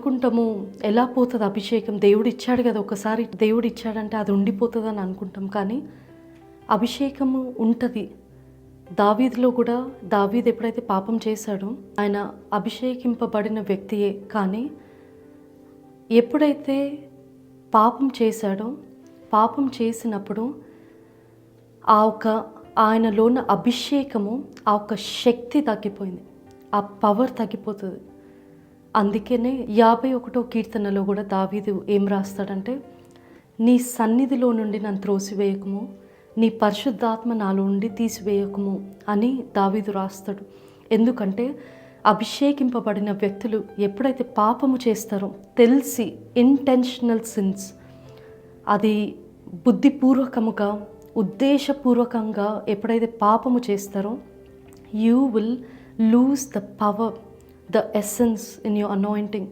అనుకుంటాము ఎలా పోతుంది అభిషేకం, దేవుడు ఇచ్చాడు కదా, ఒకసారి దేవుడు ఇచ్చాడంటే అది ఉండిపోతుంది అని అనుకుంటాం. కానీ అభిషేకము ఉంటుంది. దావీదులో కూడా, దావీదు ఎప్పుడైతే పాపం చేశాడో ఆయన అభిషేకింపబడిన వ్యక్తియే. కానీ ఎప్పుడైతే పాపం చేశాడో, పాపం చేసినప్పుడు ఆయనలోన అభిషేకము, ఆ ఒక్క శక్తి తగ్గిపోయింది, ఆ పవర్ తగ్గిపోతుంది. అందుకనే 51వ కీర్తనలో కూడా దావీదు ఏం రాస్తాడంటే, నీ సన్నిధిలో నుండి నన్ను త్రోసివేయకము, నీ పరిశుద్ధాత్మ నాలో నుండి తీసివేయకము అని దావీదు రాస్తాడు. ఎందుకంటే అభిషేకింపబడిన వ్యక్తులు ఎప్పుడైతే పాపము చేస్తారో, తెలిసి ఇంటెన్షనల్ సిన్స్, అది బుద్ధిపూర్వకముగా ఉద్దేశపూర్వకంగా ఎప్పుడైతే పాపము చేస్తారో, you will lose the power, the essence in your anointing.